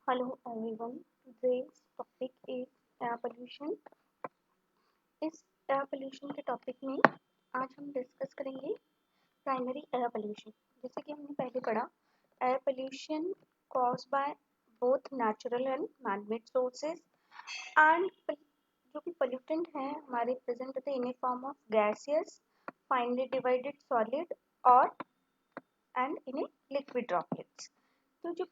Hello everyone. Today's topic is air pollution. इस air pollution के topic में आज हम डिस्कस करेंगे प्राइमरी एयर पोल्यूशन। जैसे कि हमने पहले पढ़ा, air pollution cause by both natural and man made sources and जो कि पोल्यूटेंट हैं हमारे प्रेजेंट होते हैं in a form of gaseous, finely divided solid और and in a liquid droplets. तो जो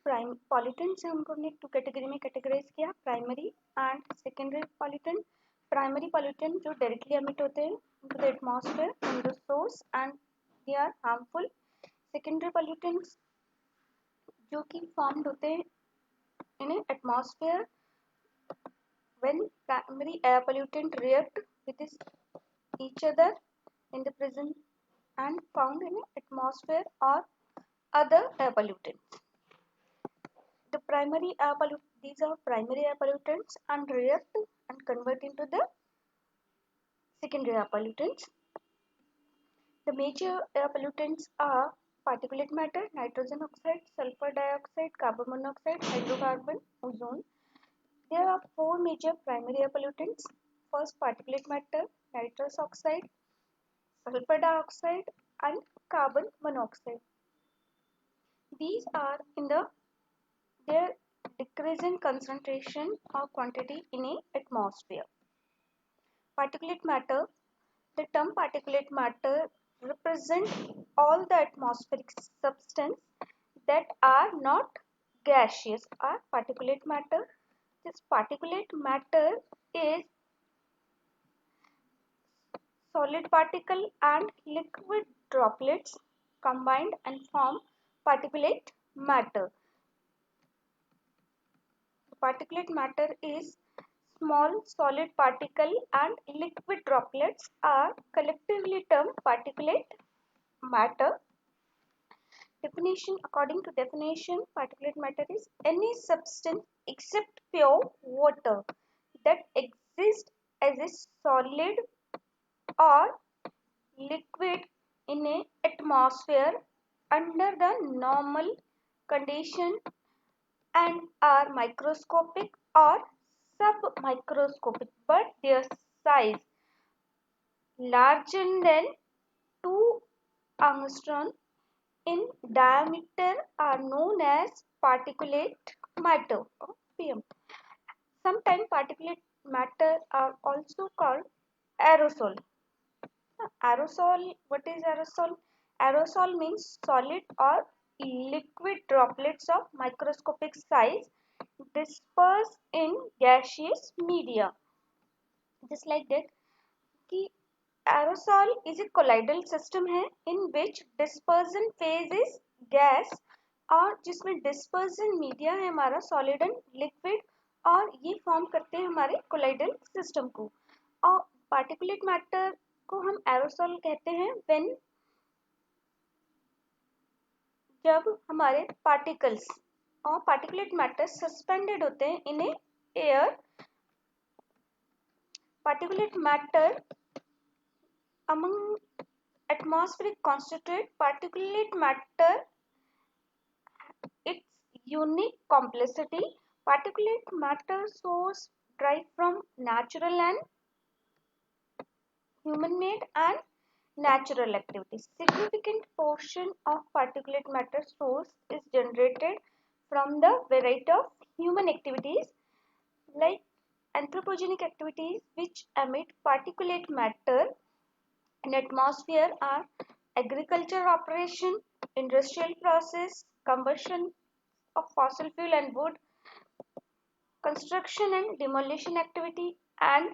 पॉल्यूटेंट्स हैं उनको हमने टू कैटेगरी में कैटेगराइज किया, primary and secondary pollutant. Primary pollutant जो डायरेक्टली एमिट होते हैं into the atmosphere from the source and they are harmful. Secondary pollutants जो कि फॉर्म्ड होते हैं इन atmosphere when primary air pollutant react with each other in the present and found in atmosphere or other air pollutants. The primary air these are primary air pollutants and react and convert into the secondary air pollutants. The major air pollutants are particulate matter, nitrogen oxide, sulfur dioxide, carbon monoxide, hydrocarbon, ozone. There are four major primary air pollutants. First, particulate matter, nitrous oxide, sulfur dioxide, and carbon monoxide. These are in their decreasing concentration or quantity in a atmosphere. Particulate matter. The term particulate matter represents all the atmospheric substance that are not gaseous or particulate matter. This particulate matter is solid particle and liquid droplets combined and form particulate matter. Particulate matter is small solid particle and liquid droplets are collectively termed particulate matter. Definition: according to definition, particulate matter is any substance except pure water that exists as a solid or liquid in a atmosphere under the normal condition and are microscopic or submicroscopic, but their size larger than 2 angstrom in diameter are known as particulate matter or PM. Sometimes particulate matter are also called aerosol. Aerosol, what is aerosol? Aerosol means solid or liquid droplets of microscopic size dispersed in gaseous media. Just like that कि aerosol is a colloidal system है in which dispersion phase is gas और जिसमें dispersion media है हमारा solid and liquid और ये form करते हैं हमारे colloidal system को। और particulate matter को हम aerosol कहते हैं when जब हमारे particles और particulate matter suspended होते हैं in a air. Particulate matter among atmospheric constituent particulate matter its unique complexity. Particulate matter source derived from natural and human made and natural activities. Significant portion of particulate matter source is generated from the variety of human activities like anthropogenic activities which emit particulate matter in atmosphere are agriculture operation, industrial process, combustion of fossil fuel and wood, construction and demolition activity, and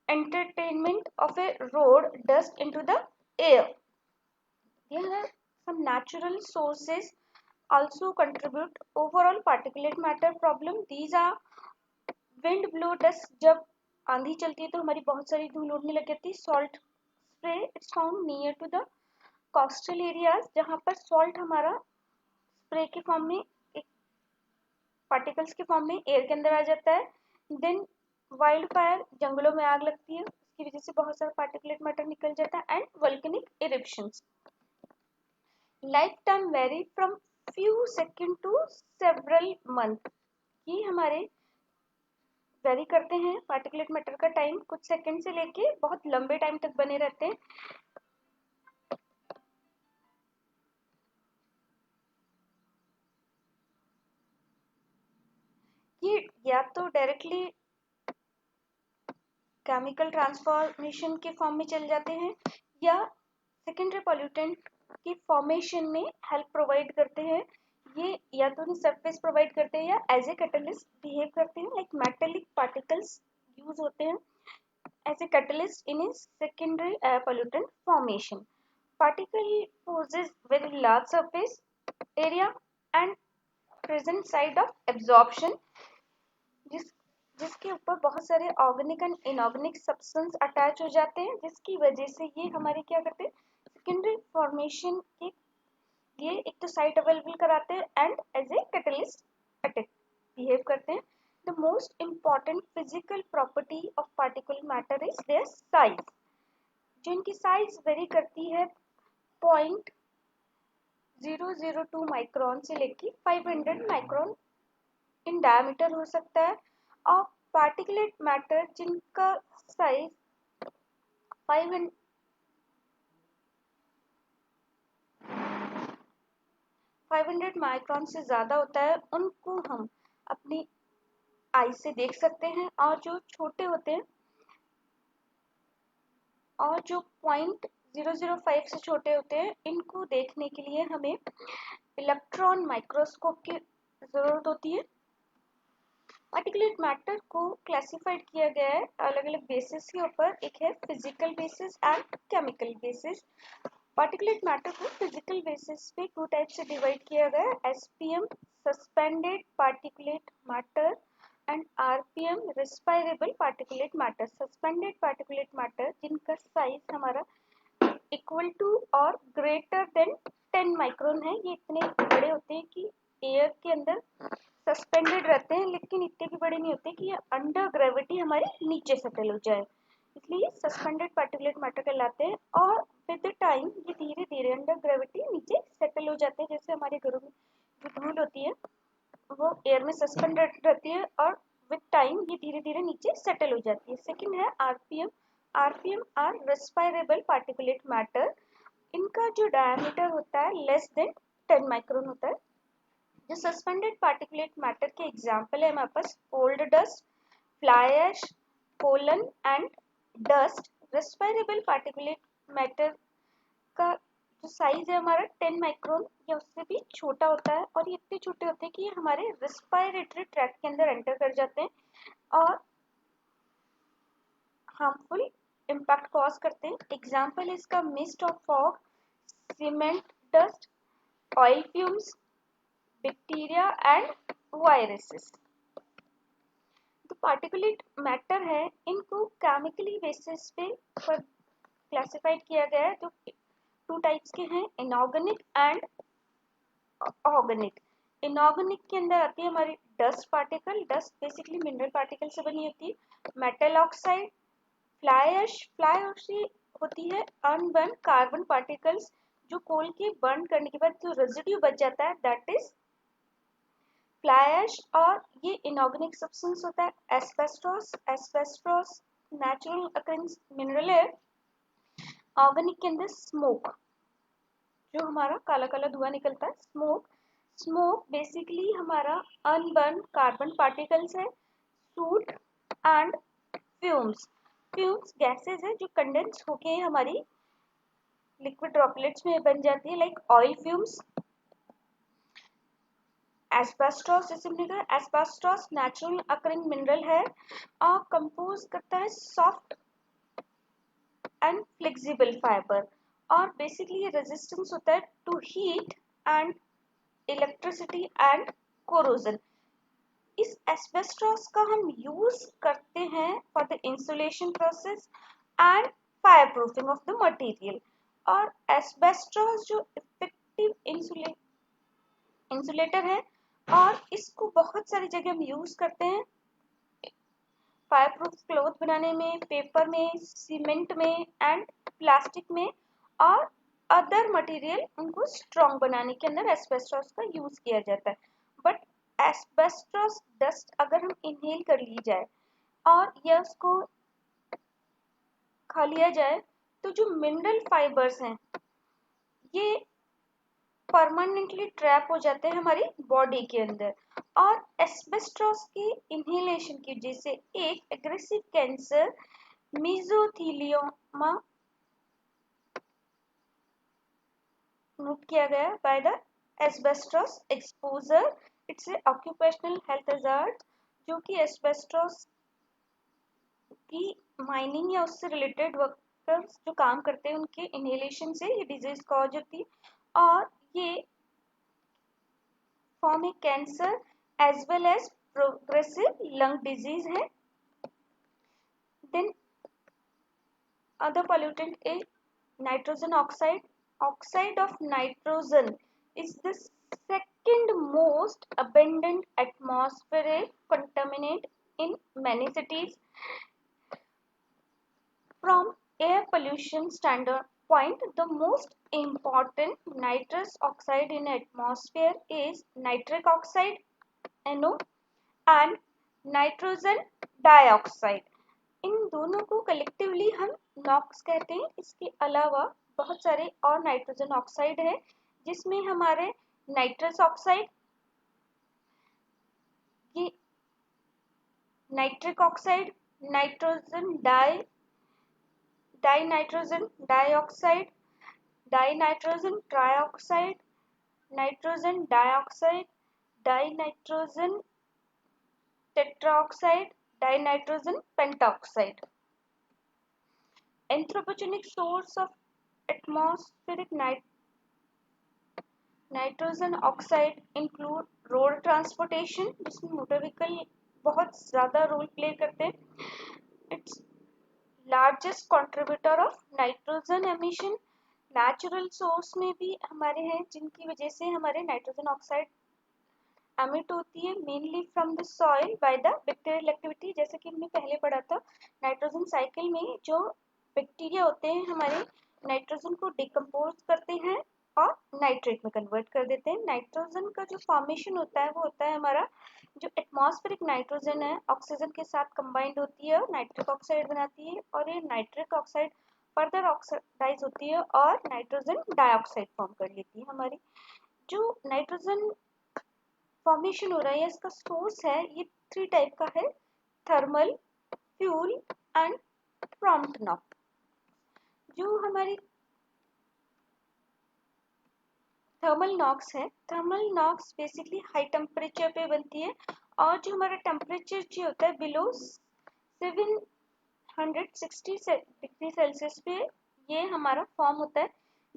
entertainment of a road dust into the air. There are some natural sources also contribute overall particulate matter problem. These are wind blow dust. जब आंधी चलती है तो हमारी बहुत सारी धूल उड़ने लग जाती है. Salt spray it's found near to the coastal areas जहाँ पर salt हमारा स्प्रे के फॉर्म में एक पार्टिकल्स के फॉर्म में एयर के अंदर आ जाता है. देन वाइल्ड फायर, जंगलों में आग लगती है, उसकी वजह से बहुत सारा पार्टिकुलेट मैटर निकल जाता है. And volcanic eruptions. Life time very from few second to several month। ये हमारे वेरी करते हैं पार्टिकुलेट मैटर का टाइम, कुछ सेकंड से लेके बहुत लंबे टाइम तक बने रहते हैं। ये या तो डायरेक्टली केमिकल ट्रांसफॉर्मेशन के फॉर्म में चल जाते हैं या सेकेंडरी पॉल्यूटेंट की फॉर्मेशन में हेल्प प्रोवाइड करते हैं। ये या तो सरफेस प्रोवाइड करते हैं या एज ए कैटलिस्ट बिहेव करते हैं। लाइक मेटेलिक पार्टिकल्स यूज होते हैं as a catalyst in a secondary air pollutant formation. Particle possess very large surface area and present site of absorption, जिसके ऊपर बहुत सारे organic and inorganic substance attach हो जाते हैं, जिसकी वजह से ये हमारे क्या करते हैं सेकेंडरी फॉर्मेशन के लिए एक तो साइट अवेलेबल कराते हैं and as a catalyst behave करते हैं। The most important physical property of particular matter is their size. जो इनकी साइज वेरी करती है 0.002 माइक्रोन से लेके 500 माइक्रोन इन डायमीटर हो सकता है। और पार्टिकुलेट मैटर जिनका साइज 500 माइक्रोन से ज्यादा होता है उनको हम अपनी आई से देख सकते हैं, और जो छोटे होते हैं और जो 0.005 से छोटे होते हैं इनको देखने के लिए हमें इलेक्ट्रॉन माइक्रोस्कोप की जरूरत होती है। पार्टिकुलेट मैटर को क्लासिफाइड किया गया है अलग अलग बेसिस के ऊपर। एक है physical basis and chemical basis. Particulate matter को फिजिकल बेसिस पे टू टाइप से डिवाइड किया गया है, SPM suspended particulate matter and RPM respirable particulate matter. Suspended particulate matter जिनका साइज हमारा equal to or greater than 10 micron है। ये इतने बड़े होते हैं कि एयर के अंदर सस्पेंडेड रहते हैं, लेकिन इतने भी बड़े नहीं होते कि ये अंडर ग्रेविटी हमारे नीचे सेटल हो जाए, इसलिए सस्पेंडेड पार्टिकुलेट मैटर कहलाते हैं। और विद द टाइम ये धीरे धीरे अंडर ग्रेविटी नीचे सेटल हो जाते हैं। जैसे हमारे घरों में जो धूल होती है वो एयर में सस्पेंडेड रहती है और विद टाइम ये धीरे धीरे नीचे सेटल हो जाती है। सेकेंड है RPM. RPM are respirable particulate matter. इनका जो डायमीटर होता है लेस देन 10 माइक्रोन होता है। जो सस्पेंडेड पार्टिकुलेट मैटर के एग्जाम्पल है हमारे पास coal dust, fly ash, pollen and dust. Respirable particulate matter का जो साइज है हमारा 10 माइक्रोन या उससे भी छोटा होता है, और ये इतने छोटे होते हैं कि ये हमारे रेस्पिरेटरी ट्रैक्ट के अंदर एंटर कर जाते हैं और हार्मफुल इम्पैक्ट कॉज करते हैं। एग्जाम्पल इसका mist of fog, cement dust, oil fumes, bacteria and viruses. तो पार्टिकुलेट मैटर है इनको केमिकली बेसिस पे क्लासिफाइड किया गया है। जो टू टाइप्स के हैं, इनऑर्गेनिक एंड ऑर्गेनिक। इनऑर्गेनिक के अंदर आती है हमारी dust particle. Dust basically mineral particle से बनी होती है। Metal oxide, fly ash. Fly ash होती है अनबर्न कार्बन पार्टिकल्स, जो कोल के बर्न करने के बाद जो रेजिड्यू बच जाता है दैट इज फ्लाई ऐश। और ये इनऑर्गेनिक सब्सटेंस होता है asbestos. Asbestos natural occurrence mineral है। ऑर्गेनिक के अंदर स्मोक, जो हमारा काला काला धुआं निकलता है, स्मोक। स्मोक बेसिकली हमारा अनबर्न कार्बन पार्टिकल्स है। Suit and fumes. Fumes gases है जो कंडेंस होके हमारी लिक्विड ड्रॉपलेट्स में बन जाती है, लाइक ऑयल फ्यूम्स। एस्बेस्टोस, जैसे हमने कहा एस्बेस्टोस नेचुरल अकरिंग मिनरल है और कंपोज करता है सॉफ्ट एंड फ्लेक्सिबल फाइबर, और बेसिकली ये रेजिस्टेंस होता है to heat and electricity and corrosion. इस एस्बेस्टोस का हम यूज करते हैं for the insulation process and fireproofing of the material. और एस्बेस्टोस जो इफेक्टिव इंसुलेटर है और इसको बहुत सारी जगह हम यूज करते हैं, फायर प्रूफ क्लॉथ बनाने में, पेपर में, सीमेंट में एंड प्लास्टिक में। और अदर मटेरियल उनको स्ट्रॉन्ग बनाने के अंदर एस्बेस्टॉस का यूज किया जाता है। बट एस्बेस्टॉस डस्ट अगर हम इनहेल कर ली जाए और या उसको खा लिया जाए तो जो मिनरल फाइबर्स हैं ये परमानेंटली ट्रैप हो जाते हैं हमारी बॉडी के अंदर, और एस्बेस्टॉस की इनहेलेशन की वजह से एक एग्रेसिव कैंसर मीजोथीलियोमा नोट किया गया by the asbestos exposure. It's a occupational health hazard, जो कि एस्बेस्टॉस की माइनिंग या उससे रिलेटेड वर्कर्स जो काम करते हैं उनके इनहेलेशन से ये डिजीज कॉज होती है, और ये form a cancer as well as progressive lung disease है। देन अदर pollutant is nitrogen oxide. Oxide of nitrogen is the second most abundant atmospheric contaminant in many cities. From air pollution standpoint, the most important nitrous oxide in atmosphere is nitric oxide (NO) and nitrogen dioxide. इन दोनों को collectively हम Knox कहते हैं। इसके अलावा बहुत सारे और नाइट्रोजन ऑक्साइड है, जिसमें हमारे नाइट्रस ऑक्साइड, ये nitric oxide, nitrogen die nitrogen dioxide, die nitrogen trioxide, nitrogen dioxide, die nitrogen tetroxide, die nitrogen pentoxide. Anthropogenic source of atmospheric nitrogen oxide include road transportation, जिसमें मोटर व्हीकल बहुत ज़्यादा role play करते हैं। It's largest contributor of nitrogen emission. Natural source में भी हमारे हैं जिनकी वजह से हमारे नाइट्रोजन ऑक्साइड एमिट होती है, mainly from the soil by the bacterial activity. जैसे कि हमने पहले पढ़ा था, नाइट्रोजन साइकिल में जो बैक्टीरिया होते हैं हमारे नाइट्रोजन को डिकम्पोज करते हैं और नाइट्रेट में कन्वर्ट कर देते हैं। नाइट्रोजन का जो फॉर्मेशन होता है वो होता है हमारा जो एटमॉस्फेरिक नाइट्रोजन है ऑक्सीजन के साथ कंबाइंड होती है और नाइट्रिक ऑक्साइड बनाती है, और ये नाइट्रिक ऑक्साइड फर्दर ऑक्सीडाइज होती है और नाइट्रोजन डाइऑक्साइड फॉर्म कर लेती है। हमारी जो नाइट्रोजन फॉर्मेशन हो रहा है, इसका सोर्स है, ये 3 टाइप का है: thermal, fuel and prompt NOx. जो हमारी थर्मल नॉक्स है, thermal NOx basically high temperature पे बनती है, और जो हमारा टेम्परेचर जो होता है बिलो 760 डिग्री सेल्सियस पे ये हमारा फॉर्म होता है,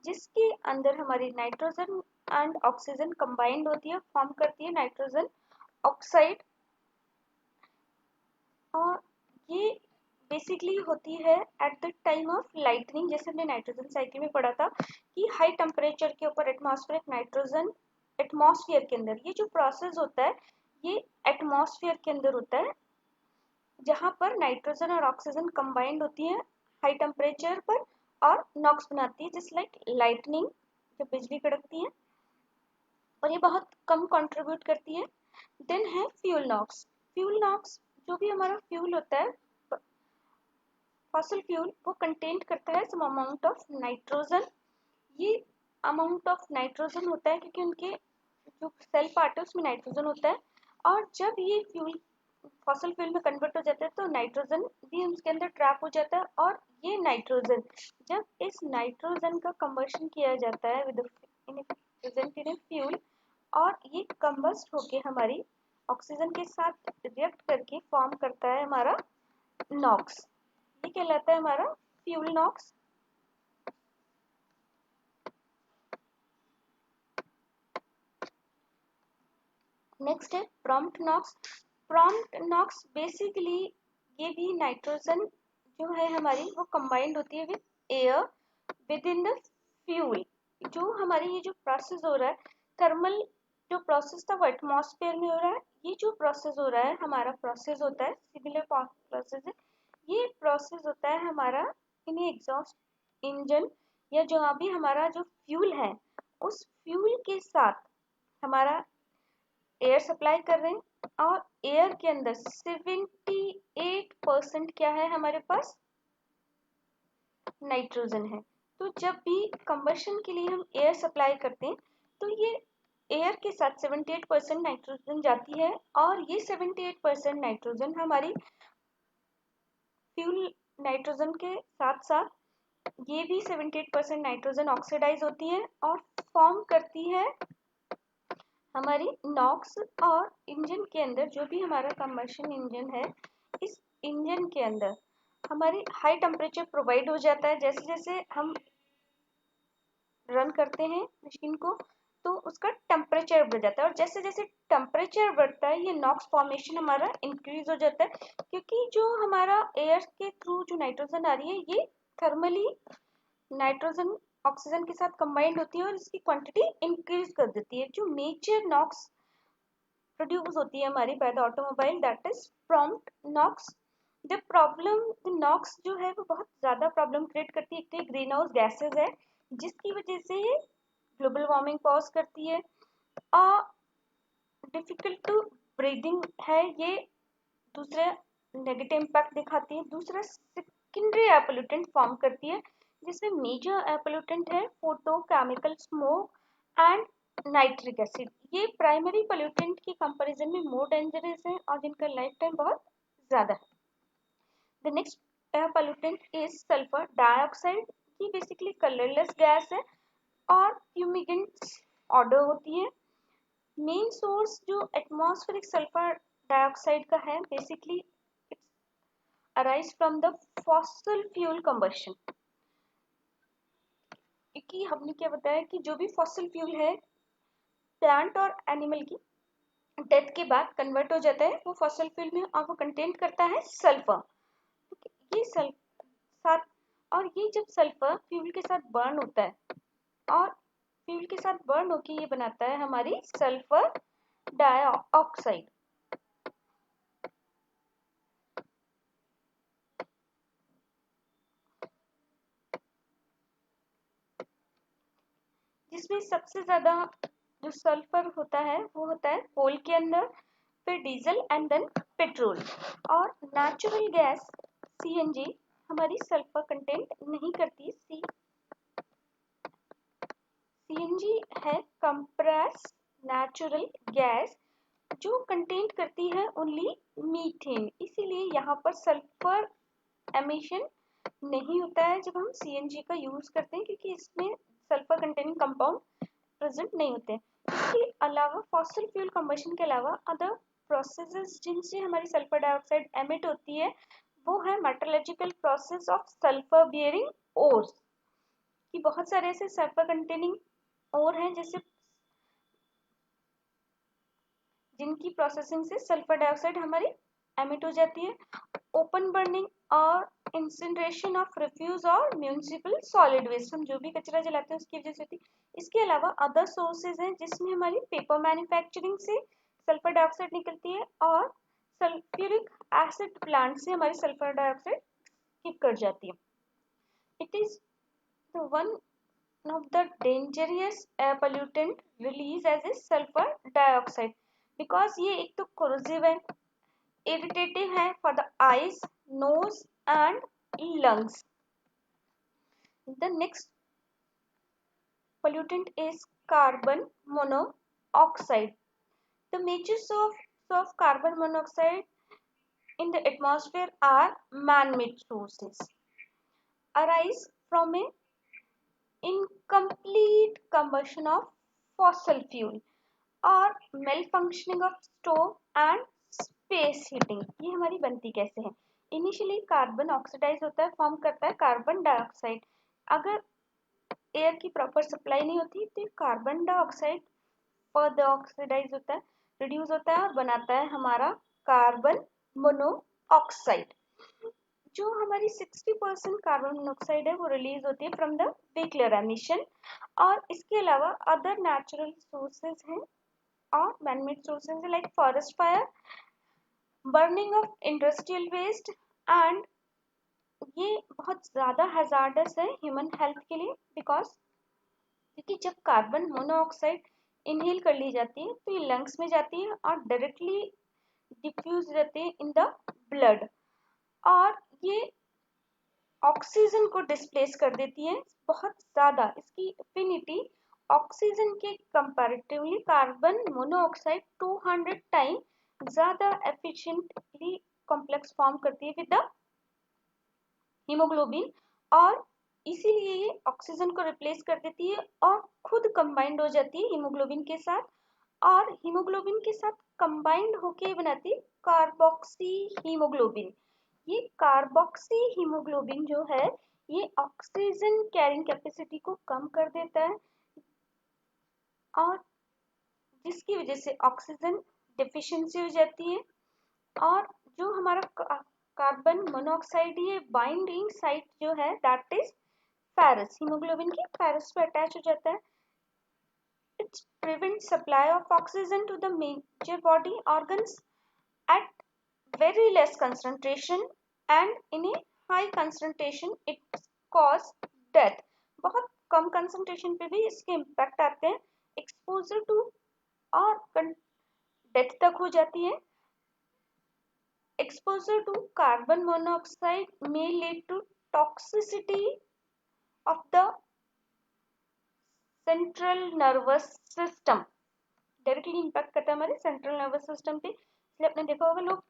जिसके अंदर हमारी नाइट्रोजन एंड ऑक्सीजन कंबाइंड होती है, फॉर्म करती है नाइट्रोजन ऑक्साइड। और ये बेसिकली होती है at the time of lightning. जैसे हमने नाइट्रोजन साइकिल में पढ़ा था कि हाई टेम्परेचर के ऊपर एटमॉस्फेरिक नाइट्रोजन, एटमॉस्फेयर के अंदर ये जो प्रोसेस होता है ये एटमॉस्फेयर के अंदर होता है, जहां पर नाइट्रोजन और ऑक्सीजन कंबाइंड होती है हाई टेम्परेचर पर और नॉक्स बनाती है, जस्ट लाइक लाइटनिंग जब बिजली कड़कती है, और ये बहुत कम कंट्रीब्यूट करती है। देन है फ्यूल नॉक्स। फ्यूल नॉक्स जो भी हमारा फ्यूल होता है, फॉसिल फ्यूल, वो कंटेन करता है सम अमाउंट ऑफ नाइट्रोजन। ये अमाउंट ऑफ नाइट्रोजन होता है क्योंकि उनके जो सेल पार्ट है उसमें नाइट्रोजन होता है, और जब ये फ्यूल फॉसिल फ्यूल में कन्वर्ट हो जाता है तो नाइट्रोजन भी उसके अंदर ट्रैप हो जाता है, और ये नाइट्रोजन जब इस नाइट्रोजन का कन्वर्शन किया जाता है विद प्रेजेंट इन फ्यूल, और ये कंबस्ट होके हमारी ऑक्सीजन के साथ रिएक्ट करके फॉर्म करता है हमारा नॉक्स। ये कहलाता है हमारा फ्यूल नॉक्स। नेक्स्ट है prompt NOx. Prompt NOx basically ये भी नाइट्रोजन जो है हमारी वो कंबाइंड होती है with air with in the fuel. जो हमारी ये जो प्रोसेस हो रहा है, थर्मल जो प्रोसेस था वो एटमॉस्फेयर में हो रहा है, ये जो प्रोसेस हो रहा है हमारा प्रोसेस होता है सिमिलर प्रोसेस है, ये प्रोसेस होता है हमारा इन एग्जॉस्ट इंजन या जहाँ भी हमारा जो फ्यूल है उस फ्यूल के साथ हमारा एयर सप्लाई कर रहे हैं और एयर के अंदर 78% क्या है हमारे पास, नाइट्रोजन है। तो जब भी कंबशन के लिए हम एयर सप्लाई करते हैं तो ये एयर के साथ 78% नाइट्रोजन जाती है और ये 78% नाइट्रोजन हमारी फ्यूल नाइट्रोजन के साथ साथ ये भी 78% नाइट्रोजन ऑक्सीडाइज होती है और फॉर्म करती है हमारी नॉक्स। और इंजन के अंदर जो भी हमारा कंबशन इंजन है, इस इंजन के अंदर हमारी हाई टेम्परेचर प्रोवाइड हो जाता है। जैसे जैसे हम रन करते हैं मशीन को तो उसका टेम्परेचर बढ़ जाता है और जैसे जैसे टेम्परेचर बढ़ता है ये नॉक्स फॉर्मेशन हमारा इंक्रीज हो जाता है, क्योंकि जो हमारा एयर के थ्रू जो नाइट्रोजन आ रही है ये थर्मली नाइट्रोजन ऑक्सीजन के साथ कंबाइंड होती है और इसकी क्वांटिटी इंक्रीज कर देती है। जो मेजर नॉक्स प्रोड्यूस होती है हमारी by the automobile, that is prompt NOx. The problem NOx जो है वो बहुत ज्यादा प्रॉब्लम क्रिएट करती है। एक तो ग्रीन हाउस गैसेज है जिसकी वजह से ये ग्लोबल वार्मिंग कॉज करती है और डिफिकल्ट टू ब्रीदिंग है ये, दूसरा नेगेटिव इम्पैक्ट दिखाती है। दूसरा सेकेंडरी एयर पोल्यूटेंट फॉर्म करती है जिसमें मेजर एयर पोल्यूटेंट है photochemical smoke and nitric acid. ये प्राइमरी पोल्यूटेंट की कंपैरिजन में मोर डेंजरस है और जिनका लाइफ टाइम बहुत ज्यादा है। The next air pollutant is sulphur dioxide. ये बेसिकली कलरलेस गैस है और फ्यूमिगेंट ऑर्डर होती है। मेन सोर्स जो एटमॉस्फेरिक सल्फर डाइऑक्साइड का है basically it's arise from the fossil fuel combustion. कि हमने क्या बताया कि जो भी फॉसिल फ्यूल है प्लांट और एनिमल की डेथ के बाद कन्वर्ट हो जाता है वो फॉसिल फ्यूल में और वो कंटेन करता है सल्फर। ये साथ और ये जब सल्फर फ्यूल के साथ बर्न होता है और फ्यूल के साथ बर्न होकर ये बनाता है हमारी सल्फर डाइऑक्साइड। जिसमें सबसे ज्यादा जो सल्फर होता है वो होता है कोल के अंदर, फिर डीजल एंड देन पेट्रोल। और नेचुरल गैस सीएनजी हमारी सल्फर कंटेंट नहीं करती। सीएनजी है कंप्रेस नेचुरल गैस जो कंटेंट करती है ओनली मीथेन, इसीलिए यहाँ पर सल्फर एमिशन नहीं होता है जब हम सीएनजी का यूज करते हैं, क्योंकि इसमें सल्फर कंटेनिंग कंपाउंड प्रेजेंट नहीं होते। इसके अलावा फॉसिल फ्यूल कंबशन के अलावा अदर प्रोसेसेस जिनसे हमारी सल्फर डाइऑक्साइड एमिट होती है वो है metallurgical process of sulphur bearing ores. कि बहुत सारे ऐसे सल्फर कंटेनिंग ओर हैं जैसे जिनकी प्रोसेसिंग से सल्फर डाइऑक्साइड हमारी एमिट हो जाती है। ओपन बर्निंग और इंसिनरेशन ऑफ रिफ्यूज और म्यूनिसिपल सॉलिड वेस्ट, हम जो भी कचरा जलाते हैं उसकी वजह से होती है। इसके अलावा अदर सोर्सेज हैं जिसमें हमारी पेपर मैन्युफैक्चरिंग से सल्फर डाइऑक्साइड निकलती है और सल्फ्यूरिक एसिड प्लांट से हमारी सल्फर डाइऑक्साइड किक कर जाती है। It is the one of the dangerous air pollutant release as a sulfur dioxide because ये एक तो corrosive है, irritative है for the eyes, nose and lungs. The next pollutant is carbon monoxide. The major source of carbon monoxide in the atmosphere are man-made sources arise from a incomplete combustion of fossil fuel और malfunctioning of stove and space heating। ये हमारी बनती कैसे है? Initially carbon oxidise होता है, form करता है कार्बन डाइऑक्साइड। अगर एयर की प्रॉपर सप्लाई नहीं होती तो कार्बन डाइऑक्साइड फर्दर ऑक्सीडाइज होता है, रिड्यूस होता है और बनाता है हमारा कार्बन मोनोऑक्साइड। जो हमारी 60% कार्बन मोनोऑक्साइड है वो रिलीज होती है फ्रॉम द व्हीकलर एमिशन। और इसके अलावा अदर नेचुरल सोर्सेज हैं और man-made sources like forest fire, burning of industrial waste and ये बहुत ज़्यादा हैजार्डस है ह्यूमन हेल्थ के लिए, क्योंकि जब कार्बन मोनोऑक्साइड इनहेल कर ली जाती है तो ये लंग्स में जाती है और डायरेक्टली डिफ्यूज रहते हैं इन द ब्लड, और ये ऑक्सीजन को डिस्प्लेस कर देती है बहुत ज़्यादा। इसकी एफिनिटी ऑक्सीजन के कंपैरेटिवली कार्बन मोनोऑक्साइड 200 टाइम ज़्यादा एफिशिएंटली कॉम्प्लेक्स फॉर्म करती है विद द हीमोग्लोबिन, और इसीलिए ये ऑक्सीजन को रिप्लेस कर देती है और खुद कंबाइंड हो जाती है हीमोग्लोबिन के साथ, और हीमोग्लोबिन के साथ कंबाइंड होके बनाती है कार्बोक्सी हीमोग्लोबिन। ये कार्बोक्सी हीमोग्लोबिन जो है ये ऑक्सीजन कैरिंग कैपेसिटी को कम कर देता है, और जिसकी वजह से ऑक्सीजन डिफिशियंसी हो जाती है, और जो हमारा कार्बन मोनोऑक्साइड ये बाइंडिंग साइट जो है दैट इज फेरस, हीमोग्लोबिन की फेरस पे अटैच हो जाता है। It prevents supply of oxygen to the major body organs at very less concentration, and in a high concentration it cause death। बहुत कम concentration पे भी इसके impact आते हैं, exposure to और death तक हो जाती है। Exposure to carbon monoxide may lead to toxicity of the central nervous system। Directly impact करता है हमारे सेंट्रल नर्वस सिस्टम पे, इसलिए आपने देखा होगा लोग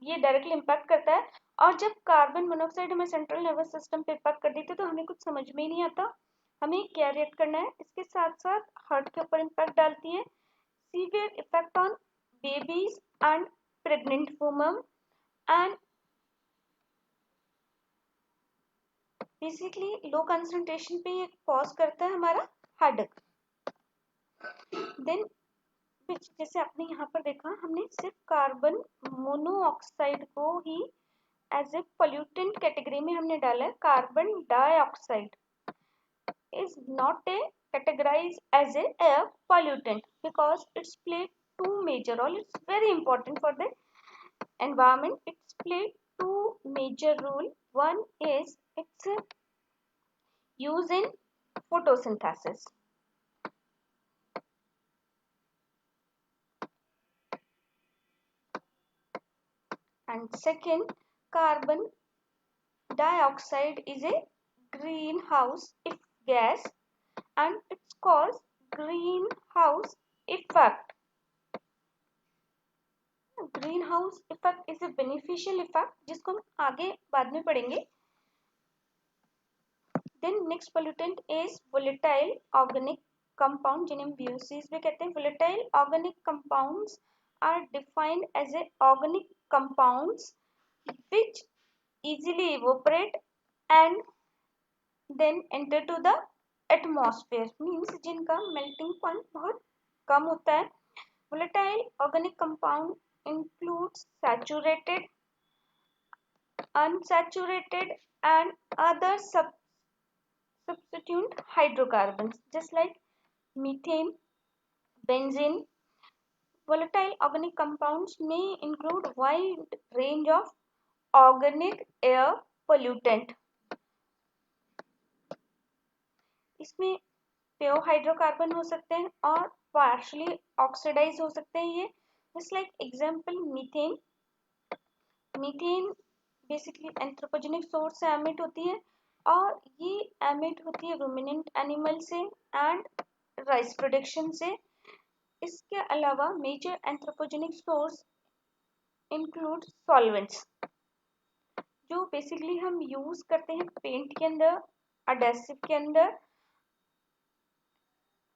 ये डायरेक्टली इम्पैक्ट करता है। और जब कार्बन मोनोऑक्साइड हमें सेंट्रल नर्वस सिस्टम पे इम्पैक्ट कर देती है तो हमें कुछ समझ में ही नहीं आता हमें क्या रिएक्ट करना है। इसके साथ साथ हार्ट के ऊपर इम्पैक्ट डालती है, severe effect on babies and pregnant woman, and basically low concentration पे ये कॉज करता है हमारा हार्ट। देन जैसे आपने यहाँ पर देखा हमने सिर्फ कार्बन मोनोऑक्साइड को ही एज ए पोल्यूटेंट कैटेगरी में हमने डाला है। Carbon dioxide is not a categorized as a air pollutant because it's played two major role। It's very important for the environment। It's played two major role। One is its use in photosynthesis, and second, carbon dioxide is a greenhouse gas and it's called greenhouse effect। Greenhouse effect is a beneficial effect जिसको हम आगे बाद में पढ़ेंगे। Then next pollutant is volatile organic compound, जिन्हें हम VOCs भी कहते हैं। Volatile organic compounds are defined as a organic compounds which easily evaporate and then enter to the atmosphere, means जिनका melting point बहुत कम होता है। volatile organic compound includes saturated, unsaturated and other substitute hydrocarbons just like methane, benzene। volatile organic compounds may include wide range of organic air pollutant। इसमें pure hydrocarbon हो सकते हैं और partially oxidise हो सकते हैं। ये just like example methane. Methane basically anthropogenic source से एमिट होती है और ये एमिट होती है रूमिनेंट एनिमल से एंड राइस प्रोडक्शन से। इसके अलावा major anthropogenic source include solvents जो बेसिकली हम यूज करते हैं पेंट के अंदर, एडेसिव के अंदर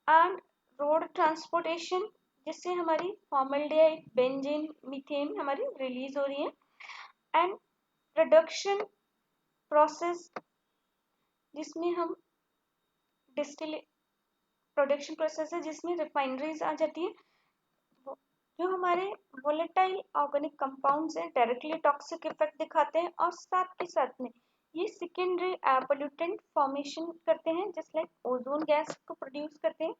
एंड रोड ट्रांसपोर्टेशन, जिससे हमारी फॉर्मल्डिहाइड, बेंजीन, मीथेन हमारी रिलीज हो रही है। एंड प्रोडक्शन प्रोसेस जिसमें हम डिस्टिल प्रोडक्शन प्रोसेस है जिसमें रिफाइनरीज आ जाती है। जो हमारे वोलेटाइल ऑर्गेनिक कंपाउंड्स हैं डायरेक्टली टॉक्सिक इफेक्ट दिखाते हैं और साथ के साथ में ये सेकेंडरी पोल्यूटेंट फॉर्मेशन करते हैं जस्ट लाइक ओजोन गैस को प्रोड्यूस करते हैं।